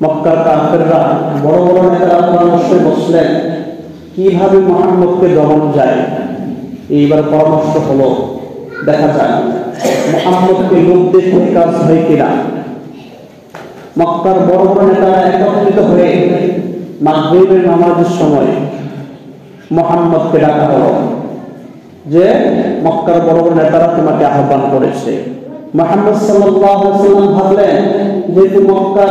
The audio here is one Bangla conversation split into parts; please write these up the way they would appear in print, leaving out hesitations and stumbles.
মক্কার কাফেররা বড় বড় নেতারা পরামর্শে বসলেন কিভাবে মুহাম্মদকে দমন যায়। এইবার পরামর্শ হলো, দেখা যায় মুহাম্মদকে লোক দেখে কাজ হয় কিনা। মক্কার বড় বড় নেতারা একত্রিত হয়ে মাগরিবের নামাজের সময় মুহাম্মদকে ডাকা হলো যে মক্কার বড় বড় নেতারা তোমাকে আহ্বান করেছে। মুহাম্মদ সাল্লাল্লাহু আলাইহি ওয়াসাল্লাম ভাবলেন যেহেতু মক্কার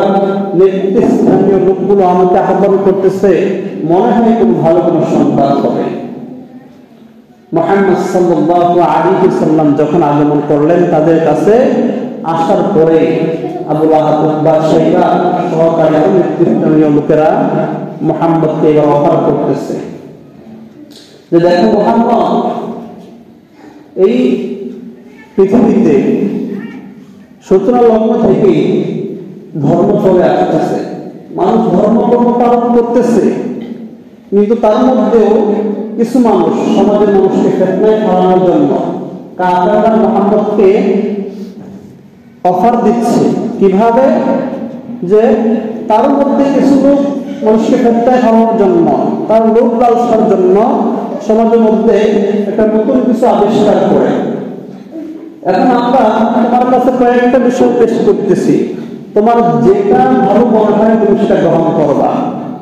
নেতৃস্থানীয় লোকগুলো আমাকে আহ্বান করতেছে, মনে হয় কোনো ভালো কোনো সংবাদ হবে। মুহাম্মদ সাল্লাল্লাহু আলাইহি ওয়াসাল্লাম যখন আগমন করলেন তাদের কাছে, আসার পরে আবু লাহাব, উতবা, শাইবা সহকারী নেতৃস্থানীয় লোকেরা মুহাম্মদকে এবার অফার করতেছে যে দেখো মুহাম্মদ, এই পৃথিবীতে 17 লগ্ন থেকে ধর্ম চলে আসতেছে, মানুষ ধর্ম কর্ম পালন করতেছে, কিন্তু তার মধ্যেও কিছু মানুষ সমাজের মানুষকে ফিতনায় ফেলানোর জন্য কাফেররা মুহাম্মদকে অফার দিচ্ছে। কিভাবে? যে তার মধ্যে কিছু লোক মানুষকে ফিতনায় ফেলানোর জন্য, তার লোক লালসার জন্য সমাজের মধ্যে একটা নতুন কিছু আবিষ্কার করে। এখন আমরা তোমার কাছে কয়েকটা বিষয় পেশ করতেছি, তোমার যেটা ভালো মনে হয় তুমি সেটা গ্রহণ করবা।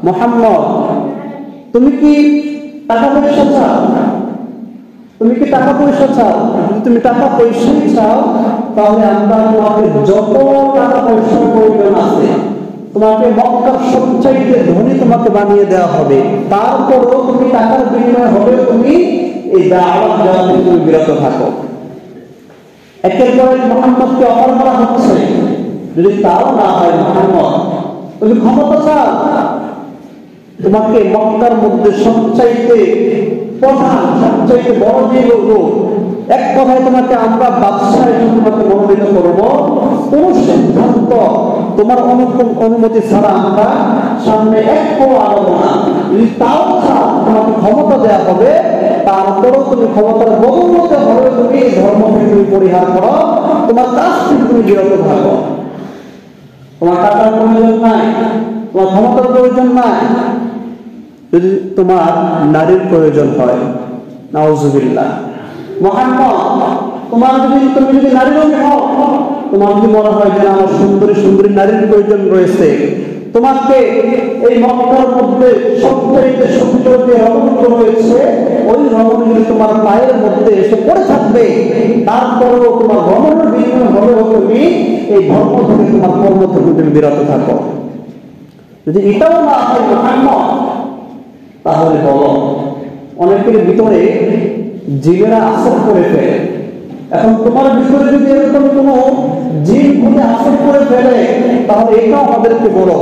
মুহাম্মদ, তুমি কি টাকা পয়সা চাও? তুমি কি টাকা পয়সা চাও? যদি তুমি টাকা পয়সাই চাও তাহলে আমরা তোমাকে যত টাকা পয়সার প্রয়োজন আছে তোমাকে মক্কার সবচাইতে ধনী তোমাকে বানিয়ে দেওয়া হবে। তারপরও তুমি টাকার বিনিময়ে হবে তুমি এই দাওয়াত দেওয়া থেকে তুমি বিরত থাকো। একের পর এক মুহাম্মদকে অফার করা হচ্ছে। যদি তাও না হয়, মুহাম্মদ তুমি ক্ষমতা চাও, তোমাকে মক্কার মধ্যে সবচাইতে প্রধান, সবচাইতে বড় যে লোক, এক কথায় তোমাকে আমরা বাদশাহ হিসেবে তোমাকে মনোনীত করব। কোন সিদ্ধান্ত তোমার অনুমতি ছাড়া আমরা সামনে এক পা আগাবো না। যদি তাও চাও, তোমাকে ক্ষমতা দেওয়া হবে, তারপরও তুমি ক্ষমতার বদৌলতে হবে তুমি এই ধর্ম থেকে তুমি পরিহার করো, তোমার কাছ থেকে তুমি বিরত থাকো। তোমার টাকার প্রয়োজন নাই, তোমার ক্ষমতার প্রয়োজন নাই, যদি তোমার নারীর প্রয়োজন হয়, নাউজুবিল্লাহ। মুহাম্মদ, তুমি যদি নারীর হও, তোমার যদি মনে হয় যে আমার সুন্দরী সুন্দরী নারীর প্রয়োজন রয়েছে, তোমাকে এই মক্কার মধ্যে সবচাইতে সুন্দর যে রমণীগুলো রয়েছে, ওই রমণী যদি তোমার পায়ের মধ্যে এসে পড়ে থাকবে, তারপরেও তোমার রমণের বিনিময় হলেও তুমি এই ধর্ম থেকে, তোমার কর্ম থেকে তুমি বিরত থাকো। যদি এটাও না হয় মুহাম্মদ, তাহলে বলো, অনেকের ভিতরে জিনেরা আসর করে ফেলে। এখন তোমার ভিতরে যদি এরকম কোনো জিন ভূতে আসর করে ফেলে, তাহলে এটাও আমাদেরকে বলো।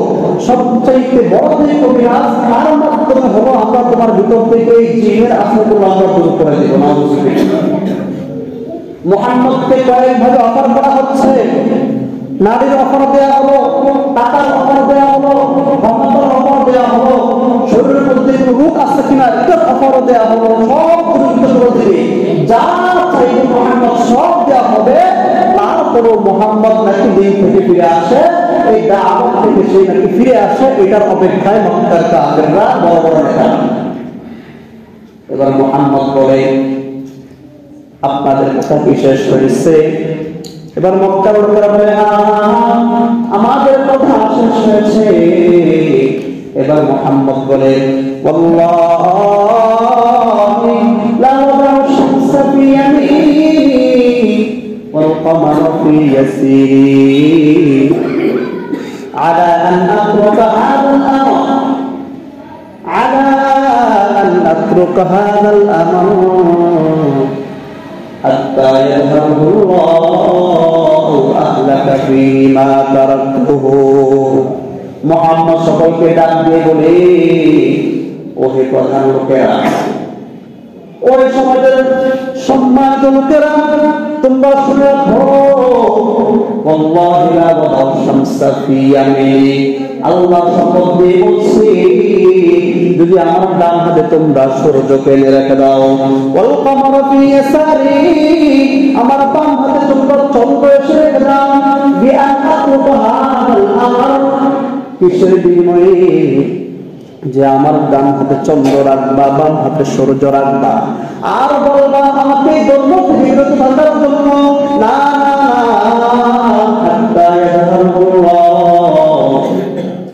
সবচাইতে বড় যে কবিরাজ, তার মাধ্যমে হলো আমরা তোমার ভিতর থেকে এই জিনের আসরগুলো আমরা দূর করে দেব। মুহাম্মদকে কয়েকভাবে অফার করা হচ্ছে। নারীর অফার দেওয়া হলো, টাকার অফার দেওয়া হলো, ক্ষমতার অফার দেওয়া হলো, শরীরের মধ্যে কোনো রোগ আছে কিনা এটার অফারও দেওয়া হলো। সব গুরুত্ব দিবে, যা চাইবে মুহাম্মদ সব দেওয়া হবে। তারপরও মুহাম্মদ নাকি দিন থেকে ফিরে আসে, এই দাওয়াত থেকে সে নাকি ফিরে আসে, এটার অপেক্ষায় মক্কার কাফেররা বড় বড় নেতা। এবার মুহাম্মদ বলে, আপনাদের কথা কি শেষ হয়েছে? এবার মক্কার লোকেরা বলে, আমাদের কথা শেষ হয়েছে। এবার মুহাম্মদ বলে, ওয়াল্লাহি লা নাদাউ শামসা ফি ইয়ামিনি ওয়াল কমারা ফি ইয়াসিরি আলা আন আতরুকা হাদাল আমর আলা আন আতরুকা হাদাল আমর হাত্তা ইয়াযহাবুল্লাহু আহলাকা ফীমা তারাকতুহু। মুহাম্মদ সকলকে ডাক দিয়ে বলে, ওহে প্রধান লোকেরা, ওই সমাজের সম্মানিত লোকেরা, তোমরা শুনে রাখো, ওয়াল্লাহি লা ওয়াদাউ শামসা ফি ইয়ামিনি, আল্লাহ শপথ দিয়ে বলছি, যদি আমার ডান হাতে তোমরা সূর্যকে এনে রেখে দাও, ওয়াল কমারা ফি ইয়াসারি, আমার বাম হাতে তোমরা চন্দ্র এসে রেখে দাও, বিআন আতরুকা হাদাল আমর, কিসের বিনিময়ে? যে আমার ডান হাতে চন্দ্র রাখবা, বাম হাতে সূর্য রাখবা, আর বলবা আমাকে ধর্ম থেকে বিরত থাকার জন্য। না না হাত্তা ইয়াযহারুল্লাহ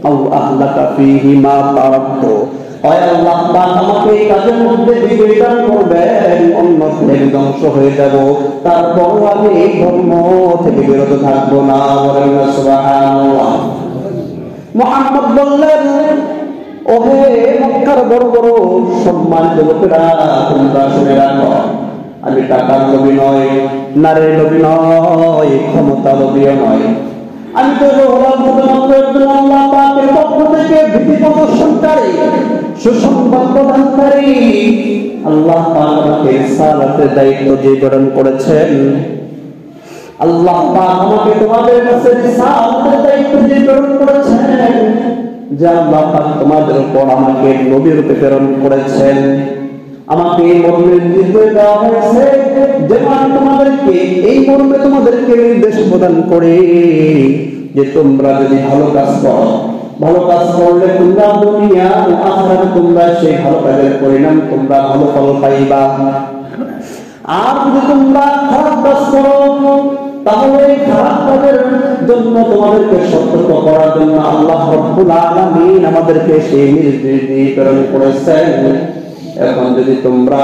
আও আহলাকা ফীহি মা তারাকতু। হয় আল্লাহ পাক আমাকে এই কাজের মধ্যে বিজয়ী দান করবেন, অন্যদের ধ্বংস হয়ে যাব, তারপর আমি এই ধর্ম থেকে বিরত থাকবো না। বলেন সুবহানাল্লাহ। মুহাম্মদ বললেন, ওহে মক্কার বড় বড় সম্মানিত লোকেরা, তোমরা শুনে রাখো, আমি টাকার লোভী নয়, নারীর লোভী নয়, ক্ষমতা লোভীও নয়। আমি তো হলাম শুধুমাত্র একজন আল্লাহ পাকের পক্ষ থেকে ভীতি প্রদর্শনকারী, সুসংবাদ প্রদানকারী। আল্লাহ পাক আমাকে রিসালাতের দায়িত্ব যে গ্রহণ করেছেন, আল্লাহ পাক আমাকে তোমাদের কাছে রিসালাতের দায়িত্ব যে গ্রহণ করেছেন, যে আল্লাহ পাক তোমাদের উপর আমাকে নবী রূপে প্রেরণ করেছেন, আমাকে এই মর্মে নির্দেশ দেওয়া হয়েছে যে তোমাদেরকে এই মর্মে তোমাদেরকে নির্দেশ প্রদান করে যে তোমরা যদি ভালো কাজ করো, ভালো কাজ করলে তোমরা দুনিয়া ও আখিরাতে তোমরা সেই ভালো কাজের পরিণাম তোমরা ভালো ফল পাইবা। আর যদি তোমরা খারাপ কাজ করো, তাহলে খারাপ কাজের জন্য তোমাদেরকে সতর্ক করার জন্য আল্লাহ রাব্বুল আলামিন আমাদেরকে সেই নির্দেশ দিয়ে প্রেরণ করেছেন। এখন যদি তোমরা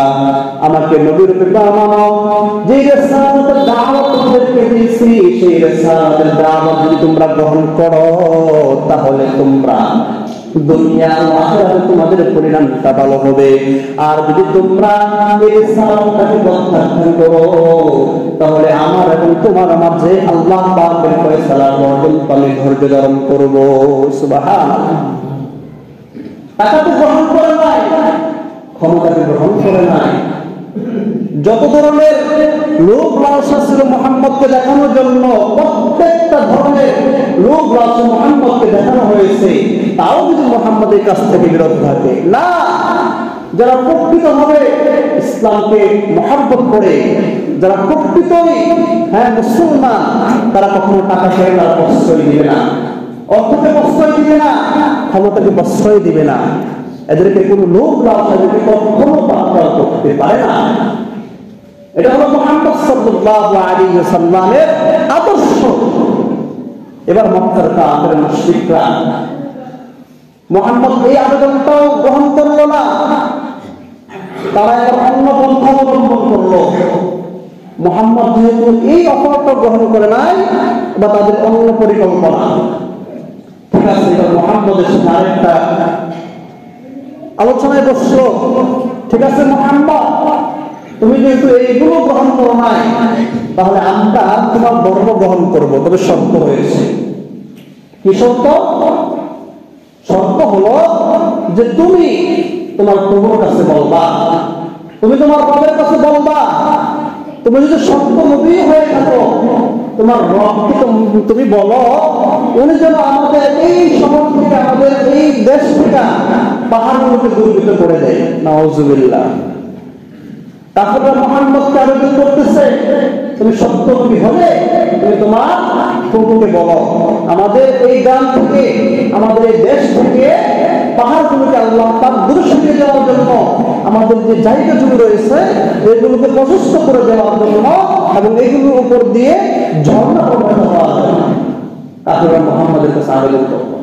আমাকে নবী রূপে মানো, যে রিসালাতের দাওয়াত তোমাদেরকে দিয়েছি, সেই রিসালাতের দাওয়াত যদি তোমরা গ্রহণ করো, তাহলে তোমরা দুনিয়া ও আখিরাতে তোমাদের পরিণামটা ভালো হবে। আর যদি তোমরা এই রিসালাতটাকে প্রত্যাখ্যান করো, তাহলে আমার এবং তোমার মাঝে আল্লাহ পাকের ফয়সালা পর্যন্ত আমি ধৈর্য ধারণ করব। সুবহানাল্লাহ। টাকাকে গ্রহণ করে নাই, ক্ষমতাকে গ্রহণ করে নাই, যত ধরনের লোভ লালসা ছিল মুহাম্মদকে দেখানোর জন্য, প্রত্যেকটা ধরনের লোভ লালসা মুহাম্মদকে দেখানো হয়েছে, তাও যদি মুহাম্মদের কাছ থেকে বিরত থাকে না। যারা প্রকৃতভাবে ইসলামকে মহব্বত করে, যারা প্রকৃতই মুসলমান, তারা কখনো টাকা ছেড়ে তারা প্রশ্রয় দিবে না, অর্থকে প্রশ্রয় দিবে না, ক্ষমতাকে প্রশ্রয় দিবে না। এদেরকে কোনো লোভ লালসা কখনো বাধ্য করতে পারে না। এটা হলো মুহাম্মদ সাল্লাল্লাহু আলাইহি ওয়াসাল্লামের আদর্শ। এবার মক্কার কাফের মুশরিকরা মুহাম্মদ এই আবেদনটাও গ্রহণ করলো না, তারা এবার অন্য পন্থা অবলম্বন করলো। মুহাম্মদ যেহেতু এই অফারটা গ্রহণ করে নাই, বা তাদের অন্য পরিকল্পনা, ঠিক আছে, এবার মুহাম্মদের সাথে আরেকটা আলোচনায় বসলো। ঠিক আছে মুহাম্মদ, তুমি যেহেতু এইগুলো গ্রহণ করো নাই, তাহলে আমরা তোমার ধর্ম গ্রহণ করবো, তবে শর্ত রয়েছে। কি শর্ত? শর্ত হলো যে তুমি তোমার প্রভুর কাছে বলবা, তুমি তোমার রবের কাছে বলবা, তুমি যদি সত্য নবী হয়ে থাকো, তোমার রবকে তুমি বলো উনি যেন আমাদের এই শহর থেকে, আমাদের এই দেশ থেকে পাহাড়গুলোকে দুর্বৃত্ত করে দেয়। নাউজুবিল্লাহ। তারপরে মুহাম্মদকে আবেদন করতেছে, তুমি সত্য নবী হলে তুমি তোমার প্রভুকে বলো আমাদের এই গ্রাম থেকে, আমাদের এই দেশ থেকে পাহাড়গুলোকে আল্লাহ পাক দূরে সরিয়ে দেওয়ার জন্য, আমাদের যে জায়গা জমি রয়েছে এগুলোকে প্রশস্ত করে দেওয়ার জন্য, এবং এগুলোর উপর দিয়ে ঝর্ণা প্রবাহিত হওয়ার জন্য তারপরে মুহাম্মদের কাছে আবেদন করবো।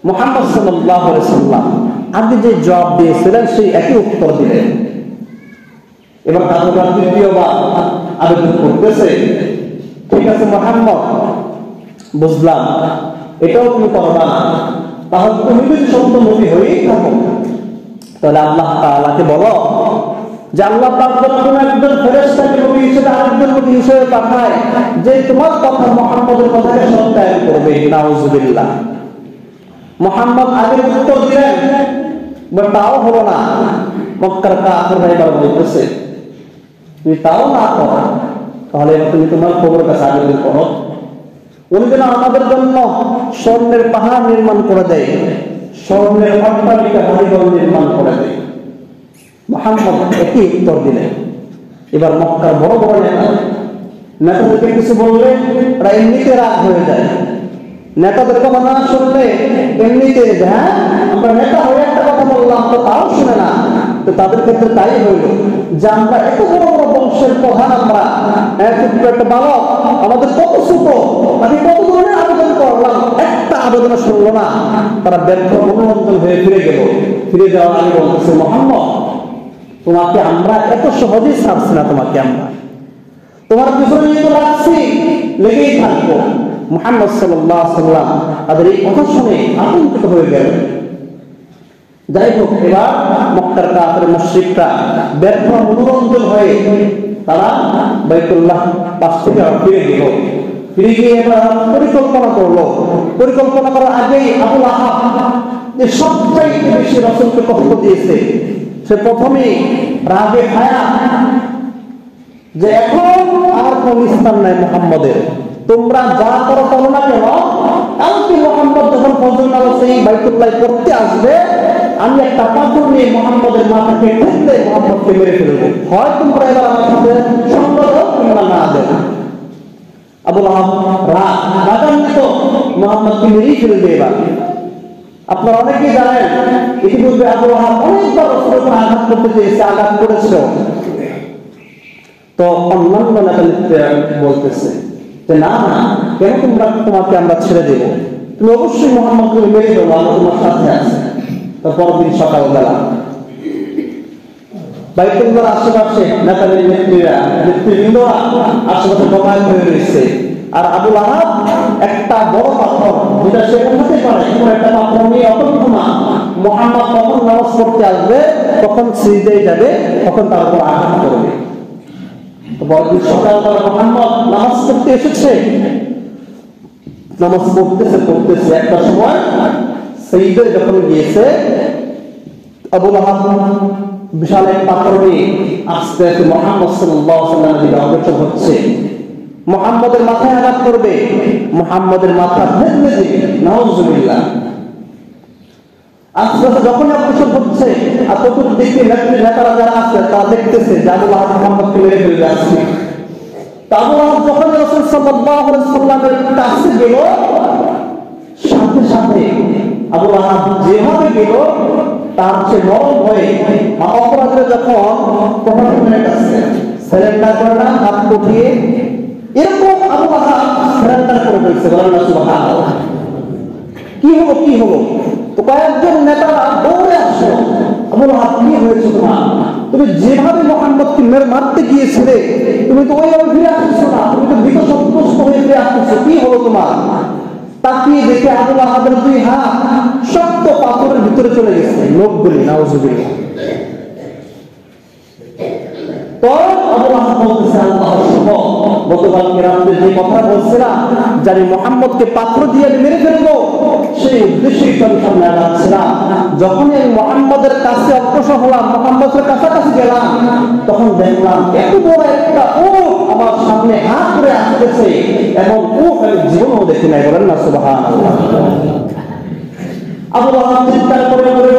মুহাম্মদ সাল্লাল্লাহু আলাইহি ওয়াসাল্লাম আগে যে জবাব দিয়েছিলেন সেই একই উত্তর দিলেন। এবার তারপর দ্বিতীয়বার আবেদন করতেছে, ঠিক আছে মুহাম্মদ, বুঝলাম এটাও তুমি করবা না, তাহলে তুমি যদি সত্য নবী হয়েই থাকো, তাহলে আল্লাহ তাআলাকে বলো যে আল্লাহ পাক যখন একজন ফেরেশতাকে নবী হিসেবে আরেকজন নবী হিসেবে পাঠায়, যে তোমার কথা মুহাম্মদের কথাকে সত্যায়ন করবে। নাউজুবিল্লাহ। মুহাম্মদ আগে উত্তর দিলেন, বাট তাও হলো না। মক্কার কাফেররা এবার বলতেছে, তুমি তাও না করো, তাহলে তুমি তোমার খবর কাছে আবেদন করো, উনি যেন আমাদের জন্য স্বর্ণের পাহাড় নির্মাণ করে দেয়, স্বর্ণের অট্টালিকা বাড়িঘর নির্মাণ করে দেয়। মুহাম্মদ একই উত্তর দিলেন। এবার মক্কার বড় বড় নেতাদেরকে কিছু বললে তারা এমনিতে রাগ হয়ে যায়, নেতাদের কথা না শুনলে এমনিতে হ্যাঁ আমরা নেতা হয়ে একটা কথা বললাম তো তাও শুনে না। তো তাদের ক্ষেত্রে তাই হইল যে আমরা এত বড় বড় বংশের প্রধান, আমরা ছোট্ট একটা বালক, আমাদের কত ছোট, আমি কত ধরনের আবেদন করলাম, একটা আবেদন শুনলো না। তারা ব্যর্থ মনোরঞ্জন হয়ে ফিরে গেল। ফিরে যাওয়ার আগে বলতেছে, মুহাম্মদ তোমাকে আমরা এত সহজেই ছাড়ছি না, তোমাকে আমরা তোমার পিছনে নিয়ে তো রাখছি, লেগেই থাকবো। মুহাম্মদ সাল্লাল্লাহু আলাইহি ওয়াসাল্লাম তাদের এই কথা শুনে আতঙ্কিত হয়ে গেল। যাই হোক, এবার মক্কার কাফের মুশরিকরা ব্যর্থ মনোরঞ্জন হয়ে তারা বাইতুল্লাহ পাশ থেকে ফিরে গেল। ফিরে গিয়ে এবার পরিকল্পনা করলো। পরিকল্পনা করার আগেই আবু লাহাব যে সবচাইতে বেশি রাসূলকে কষ্ট দিয়েছে, সে প্রথমেই রাগে খায়া যে এখন আর কোন স্থান নাই মুহাম্মদের, তোমরা যা করো করো না কেন, কালকে মুহাম্মদ যখন ফজর নামাজ এই বাইতুল্লাহ পড়তে আসবে, আমি একটা পাথর নিয়ে মুহাম্মদের মাথাকে ঠেকতে মুহাম্মদকে মেরে ফেলবো। হয় তোমরা এবার আমার সাথে সঙ্গ দাও কিংবা না দেবে। আবু লাহাব রাগান্বিত, মুহাম্মদকে মেরেই ফেলবে এবার। আপনারা অনেকেই জানেন, ইতিপূর্বে আবু লাহাব অনেকবার রাসূলের উপর আঘাত করতে চেয়েছে, আঘাত করেছিল। তো অন্যান্য নেতা বলতেছে যে না না, কেন তোমাকে আমরা ছেড়ে দেব, তুমি অবশ্যই মুহাম্মদকে মেরে দেবো, আমরা তোমার সাথে আছে। তো পরদিন সকালবেলা বাইতুল্লাহর আশেপাশে নেতাদের নেতৃবৃন্দরা আশেপাশে জমায়েত হয়ে রয়েছে। আর আবু লাহাব একটা বড় পাথর, যেটা সে উঠাতে পারে, একটা পাথর নিয়ে অতক্ষণা মুহাম্মদ কখন নামাজ পড়তে আসবে, তখন সিজদায় যাবে, তখন তার উপর আঘাত করবে। তো পরদিন সকালবেলা মুহাম্মদ নামাজ পড়তে এসেছে, নামাজ পড়তেছে একটা সময় সিজদায় যখন গিয়েছে, আবু লাহাব বিশাল এক পাথর নিয়ে আস্তে আস্তে মুহাম্মদ সাল্লাল্লাহু আলাইহি ওয়াসাল্লামের দিকে অগ্রসর হচ্ছে। মুহাম্মদের মাথায় আঘাত করবে, মুহাম্মদের মাথা ভেঙে দিবে, নাউজুবিল্লাহ। আস্তে আস্তে যখন অগ্রসর হচ্ছে, আর চতুর্দিকে নেতারা যারা আছে তারা দেখতেছে যে আবু লাহাব মুহাম্মদকে মেরে ফেলে যাচ্ছে। আবু লাহাব যখন রাসূল সাল্লাল্লাহু আলাইহি ওয়াসাল্লামের কাছে গেল, সাথে সাথে আবু লাহাব যেভাবে গেল তার চেয়ে নরম হয়ে অপরাধীরা যখন প্রশাসনের কাছে সারেন্ডার করে না, হাত উঠিয়ে এরকম আবু লাহাব সারেন্ডার করে ফেলছে। বলেন না সুবহানাল্লাহ। কি হলো? তো কয়েকজন নেতারা দৌড়ে আসলো, আবু লাহাব কি হয়েছে তোমার? তুমি যেভাবে মুহাম্মদকে মারতে গিয়েছিলে, তুমি তো ওইভাবে ফিরে আসছো না, তুমি তো ভীত সন্ত্রস্ত হয়ে ফিরে আসছো, কি হলো তোমার? তাকিয়ে দেখে আবু লাহাবের দুই হাত শক্ত পাথরের ভিতরে চলে গেছে, লোকগুলি, নাউজুবিল্লাহ। তো আবু লাহাব বলতেছে, আল্লাহর শপথ, গতকালকে রাতে যে কথা বলছিলাম, জানি মুহাম্মদকে পাথর দিয়ে মেরে ফেলবো, সেই উদ্দেশ্যেই আমি সামনে আগাচ্ছিলাম। যখনই আমি মুহাম্মদের কাছে অগ্রসর হলাম, মুহাম্মদের কাছাকাছি গেলাম, তখন দেখলাম এত বড় একটা উট আমার সামনে হাত করে আসতেছে, এমন উট আমি জীবনেও দেখি নাই। বলেন না সুবহানাল্লাহ। আবু লাহাব চিৎকার করে বলে,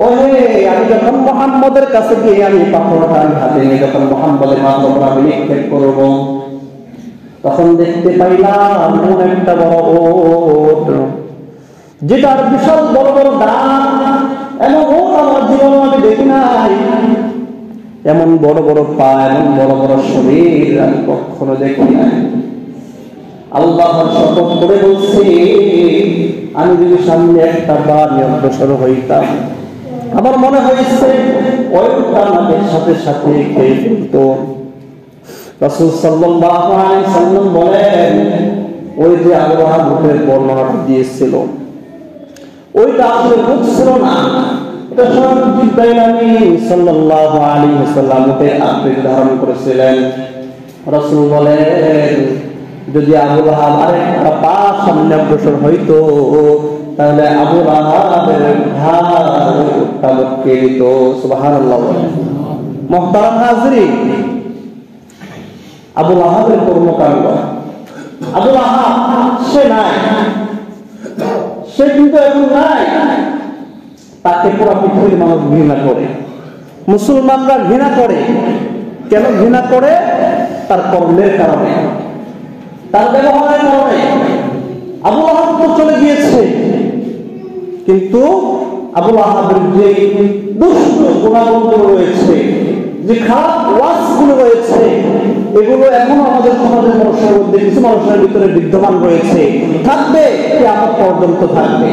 ওহে, আমি যখন মুহাম্মদের কাছে গিয়ে আমি পাথরটা আমি হাতে নিয়ে যখন মুহাম্মদের মাথার উপর আমি নিক্ষেপ করব, তখন দেখতে পাইলাম এমন একটা বড় উট, যেটার বিশাল বড় বড় দাঁত, এমন উট আমার জীবনে আমি দেখি নাই। এমন বড় বড় পা, এমন বড় বড় শরীর আমি কখনো দেখি নাই। আল্লাহর শপথ করে বলছি, আমি যদি সামনে একটা বার অগ্রসর হইতাম, আমার মনে হয়েছে ওইটা আমাদের সাথে সাথে খেয়ে ফেলত। রাসূল সাল্লাল্লাহু আলাইহি ওয়াসাল্লাম বলেন, ওই যে আবু লাহাব উটের বর্ণনাটা দিয়েছিল, ওইটা আসলে উট ছিল না, এটা স্বয়ং জিবরাইল আমিন সাল্লাল্লাহু আলাইহি ওয়াসাল্লাম উটের আকৃতি ধারণ করেছিলেন। রাসূল বলেন, যদি আবু লাহাব আরেকটা পা সামনে অগ্রসর হইতো, তাহলে আবু লাহাবের ঘাড়টা লটকে দিত। সুবহানাল্লাহ। মুহতারাম হাজরিন, আবু লাহাবের কর্মকাণ্ড, আবু লাহাব সে নাই, সে কিন্তু এখন নাই। তাকে পুরো পৃথিবীর মানুষ ঘৃণা করে, মুসলমানরা ঘৃণা করে। কেন ঘৃণা করে? তার কর্মের কারণে, তার ব্যবহারের কারণে। আবুল আহাব তো চলে গিয়েছে, কিন্তু আবুল আহাবের যে দুষ্ট গুণাগুলো রয়েছে, যে খারাপ ওয়াজগুলো রয়েছে, এগুলো এখনো আমাদের সমাজের মানুষের মধ্যে কিছু মানুষের ভিতরে বিদ্যমান রয়েছে, থাকবে, কিয়ামত পর্যন্ত থাকবে।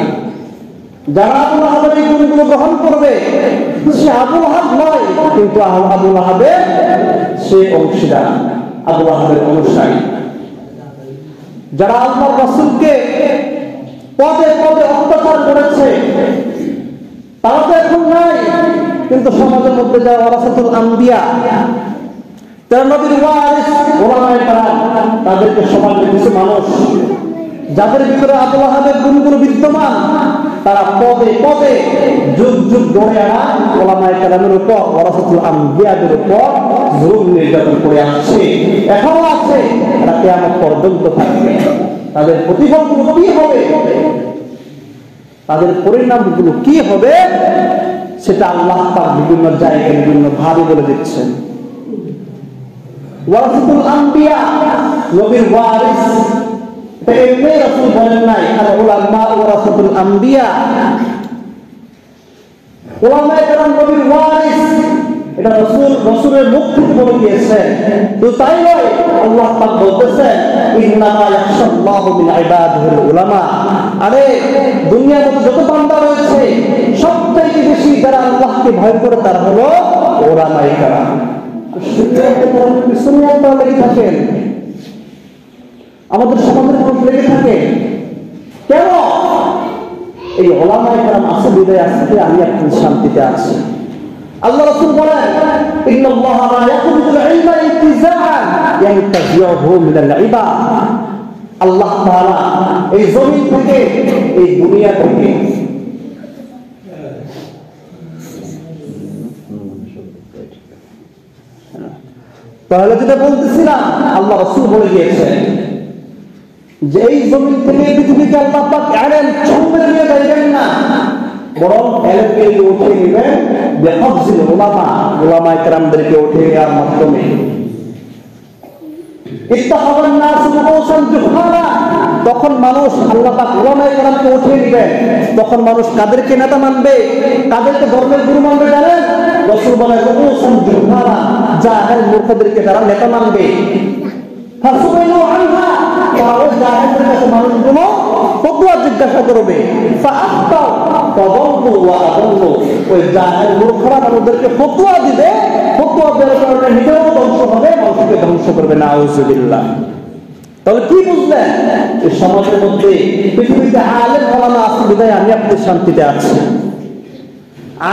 যারা আবুল আহাবের এই গুণগুলো গ্রহণ করবে, সে আবুল আহাব নয়, কিন্তু আবুল আহাবের সে অংশীদার, আবুল আহাবের অনুসারী। যারা আল্লাহর রাসূলকে পদে পদে অত্যাচার করেছে, তারা তো এখন নাই, কিন্তু সমাজের মধ্যে যারা ওয়ারাসাতুল আম্বিয়া, তারা নবীর ওয়ারিস ওলামায়ে কেরাম, তাদেরকে সমাজের কিছু মানুষ যাদের ভিতরে আবুল আহাবের গুণগুলো বিদ্যমান, তারা পদে পদে যুগ যুগ ধরে আনা ওলামায়ে কেরামের উপর, ওয়ারাসাতুল আম্বিয়াদের উপর জুলুম নির্যাতন করে আসছে, এখনো আছে, তারা কিয়ামত পর্যন্ত থাকবে। তাদের প্রতিফলগুলো কি হবে, তাদের পরিণামগুলো কি হবে, সেটা আল্লাহ পাক বিভিন্ন জায়গায় বিভিন্ন ভাবে বলে দিচ্ছেন। ওয়ারাসাতুল আম্বিয়া, নবীর ওয়ারিস, এটা এমনি রাসূল বলেন নাই, আর উলামা ওয়ারাসাতুল আম্বিয়া, উলামায়ে কেরাম নবীর ওয়ারিস, এটা রাসূলের মুখ থেকে বলে দিয়েছেন। তো তাই নয়, আল্লাহ পাক বলতেছেন ইন্নামা ইয়াখশাল্লাহু মিন ইবাদিহিল উলামা। আরে দুনিয়ার মধ্যে যত বান্দা রয়েছে, সবথেকে বেশি যারা আল্লাহকে ভয় করে তারা হলো উলামায়ে কেরাম। পিছনে আপনারা লেগে থাকেন, আমাদের সমাজের মানুষ লেগে থাকে কেন? এই উলামায়ে কেরাম আছে বিদায় আজকে আমি এখন শান্তিতে আছি। আল্লাহ রাসূল বলেন ইন্নাল্লাহা লা ইয়াকুযুল ইলমা ইনতিজাআন ইয়ানতাজিউহু মিনাল ইবাদ। আল্লাহ তাআলা এই জমিন থেকে, এই দুনিয়া থেকে তাহলে যেটা বলতেছিলাম, আল্লাহ রাসূল বলে গিয়েছেন যে এই জমিন থেকে পৃথিবীকে আল্লাহ পাক ইলম ছুঁড়ে নিয়ে যাবেন না, বরং এলকে উঠে নেবেন বিহফজিল উলামা, উলামায়ে কেরামদেরকে উঠে নেওয়ার মাধ্যমে। ইত্তাখাযান নাস রুউসান জুহালা, তখন মানুষ আল্লাহ পাক উলামায়ে কেরামকে উঠে নেবেন, তখন মানুষ কাদেরকে নেতা মানবে, কাদেরকে ধর্মের গুরু মানবে জানেন? রাসূল বলেন রুউসান জুহালা, জাহেল মূর্খদেরকে তারা নেতা মানবে। ফাসুইলু আনহা, তারা জাহেলদের কাছে মানুষগুলো ফতোয়া জিজ্ঞাসা করবে। ফাআফতাউ ফাদাল্লু ওয়া আদাল্লু, ওই জাহেল মূর্খরা মানুষদেরকে ফতোয়া দিবে, ফতোয়া দেওয়ার কারণে নিজেও ধ্বংস হবে, মানুষকে ধ্বংস করবে। নাউযুবিল্লাহ। তাহলে কি বুঝলেন? এই সমাজের মধ্যে পৃথিবীতে আলেম ওলামা আছে বিধায় আমি আপনি শান্তিতে আছি।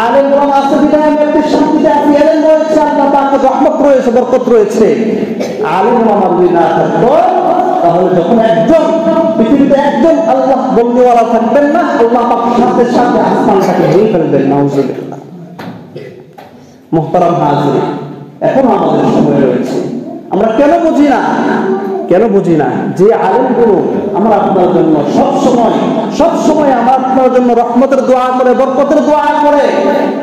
আলেম ওলামা আছে বিধায় আমি আপনি শান্তিতে আছি। এলেম রয়েছে, আল্লাহ পাকের রহমত রয়েছে, বরকত রয়েছে। আলেম ওলামা যদি না থাকতো, তাহলে যখন একজন পৃথিবীতে একজন আল্লাহ বন্ধুওয়ালা থাকবেন না, আল্লাহ পাক সাথে সাথে আসমানটাকে ভেঙে ফেলবেন। নাউযুবিল্লাহ। মুহতারাম হাজির, এখনো আমাদের সময় রয়েছে। আমরা কেন বুঝি না যে আলেমগুলো আমার আপনার জন্য সব সময় আমার আপনার জন্য রহমতের দোয়া করে, বরকতের দোয়া করে,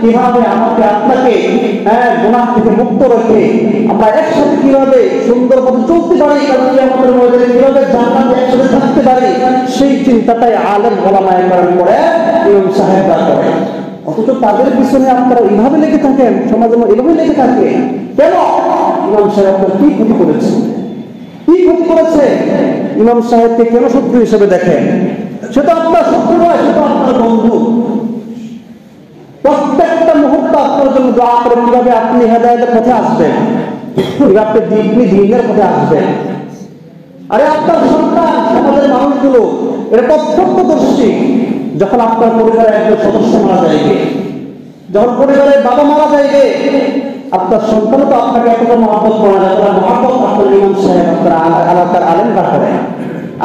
কিভাবে আমাকে আপনাকে গুনাহ থেকে মুক্ত রেখে আমরা একসাথে কিভাবে সুন্দর মতো চলতে পারি, আমাদের মধ্যে কিভাবে জান্নাতে একসাথে থাকতে পারি, সেই চিন্তাটাই আলেম ওলামায়ে কেরাম করে, ইমাম সাহেবরা করে। অথচ তাদের পিছনে আপনারা এইভাবে লেগে থাকেন, সমাজে এইভাবে লেগে থাকে কেন? ইমাম সাহেব আপনার কি ক্ষতি করেছে? ইমাম সাহেবকে কেন শত্রু হিসেবে দেখেন? সে তো আপনার শত্রু নয়, সে তো আপনার বন্ধু। প্রত্যেকটা মুহূর্ত আপনার জন্য দোয়া করে কিভাবে আপনি হেদায়েতের পথে আসবেন, কিভাবে আপনি দ্বীনের পথে আসবেন। আরে আপনার সন্তান, সমাজের মানুষগুলো এটা প্রত্যক্ষদর্শী। যখন আপনার পরিবারের একজন সদস্য মারা যাইবে, যখন পরিবারের বাবা মারা যাইবে, আপনার সন্তান তো আপনাকে এতটা মহব্বত করা যায়, তারা মহব্বত আপনার ইমাম সাহেব, আপনার এলাকার আলেমরা করে।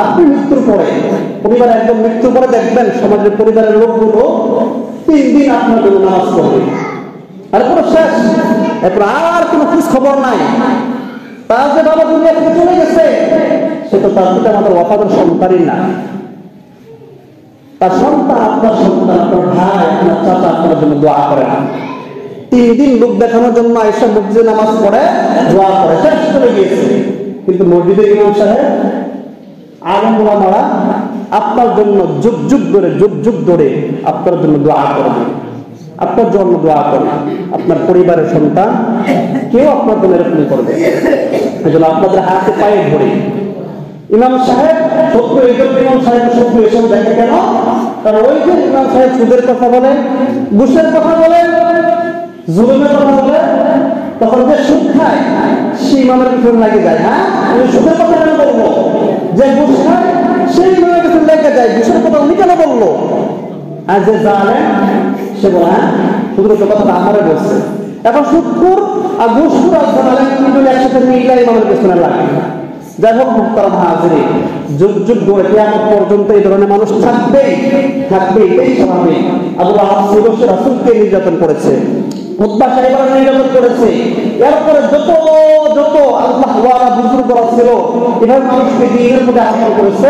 আপনি মৃত্যুর পরে, পরিবারের একদম মৃত্যুর পরে দেখবেন সমাজের পরিবারের লোকগুলো 3 দিন আপনার জন্য নামাজ পড়বে, আর পুরো শেষ, এরপর আর কোনো খোঁজ খবর নাই। তার যে বাবা দুনিয়া থেকে চলে গেছে, সে তো তার পিতা মাতার ওয়াফাদার সন্তানই না। তার সন্তান, আপনার সন্তান, আপনার ভাই, আপনার চাচা আপনার জন্য দোয়া করে না। 3 দিন লোক দেখানোর জন্য আয়েশা মসজিদে নামাজ পড়ে, দোয়া করে, শেষ করে গিয়েছে। কিন্তু মসজিদের ইমাম সাহেব, আলেম ওলামারা আপনার জন্য যুগ যুগ ধরে আপনার জন্য দোয়া করবে, আপনার জন্য দোয়া করবে, আপনার পরিবারের সন্তান কেউ আপনার জন্য এরকম করবে। এই জন্য আপনাদের হাতে পায়ে ধরে ইমাম সাহেব সত্য, এই জন্য ইমাম সাহেব সত্য এসব দেখে কেন? কারণ ওই যে ইমাম সাহেব সুদের কথা বলে, ঘুষের কথা বলে, জুলুমের কথা বলে, তখন যে সুদ খায় সে ইমামের পিছনে লাগে যায়। হ্যাঁ, আমি সুদের কথা কেন বলবো? যে ঘুষ খায় সেই ইমামের পিছনে লেগে যায়, ঘুষের কথা উনি কেন বললো? আর যে জানেন সে বলে হ্যাঁ সুদের কথাটা আমারে বলছে। এখন সুদখোর আর ঘুষখোর আর জানেন কিন্তু একসাথে মিলে ইমামের পিছনে লাগে। যাই হোক মুহতারাম হাজিরিন, যুগ যুগ ধরে কিয়ামত পর্যন্ত এই ধরনের মানুষ থাকবেই, এটাই স্বাভাবিক। আবু লাহাব ছিল সে রাসূলকে নির্যাতন করেছে, উতবা সাহেবরা নির্যাতন করেছে, এরপরে যত আল্লাহ ওয়ালা বুজুর্গরা ছিল এভাবে মানুষকে দ্বীনের মধ্যে আহ্বান করেছে,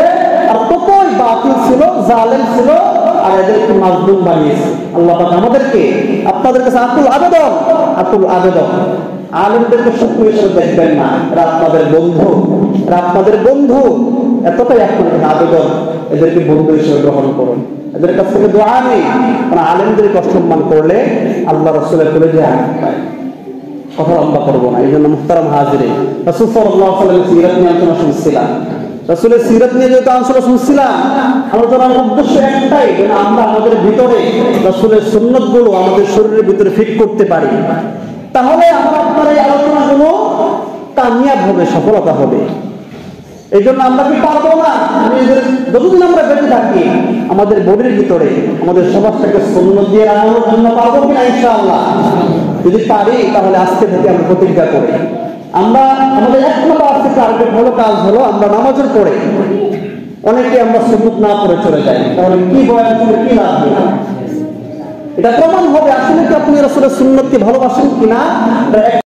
আর ততই বাতিল ছিল, জালেম ছিল, আর এদেরকে মাজলুম বানিয়েছে। আল্লাহ পাক আমাদেরকে আপনাদের কাছে আকুল আবেদন আলেমদেরকে শত্রু হিসেবে দেখবেন না, এরা আপনাদের বন্ধু, এতটাই আপনাদের আবেদন, এদেরকে বন্ধু হিসেবে গ্রহণ করুন, এদের কাছ থেকে দোয়া নেই। কারণ আলেমদেরকে অসম্মান করলে আল্লাহ রাসূলের কলেজে আঘাত পায়। কথা লম্বা করবো না, এই জন্য মুহতারাম হাজিরিন, রাসূল সাল্লাল্লাহু আলাইহি ওয়াসাল্লামের সিরাত নিয়ে আলোচনা শুনছিলাম। রাসূলের সিরাত নিয়ে যেহেতু আলোচনা শুনছিলাম, আলোচনার উদ্দেশ্য একটাই, যেন আমরা আমাদের ভিতরে রাসূলের সুন্নতগুলো আমাদের শরীরের ভিতরে ফিট করতে পারি। তাহলে আপনার এই আলোচনাগুলো কামিয়াব হবে, সফলতা হবে। এই জন্য আমরা কি পারবো না? যতদিন আমরা বেঁচে থাকি আমাদের বডির ভিতরে আমাদের সমাজটাকে সুন্নত দিয়ে রাখানোর জন্য পারবো কিনা? ইনশাআল্লাহ যদি পারি তাহলে আজকে থেকে আমরা প্রতিজ্ঞা করি, আমরা আমাদের একমাত্র আজকে টার্গেট হলো, কাজ হলো, আমরা নামাজের পরে অনেকে আমরা সুন্নত না পড়ে চলে যাই, তাহলে কি বয়ান করে কি লাভ হবে? এটা প্রমাণ হবে আসলে কি আপনি রাসূলের সুন্নতকে ভালোবাসেন কিনা।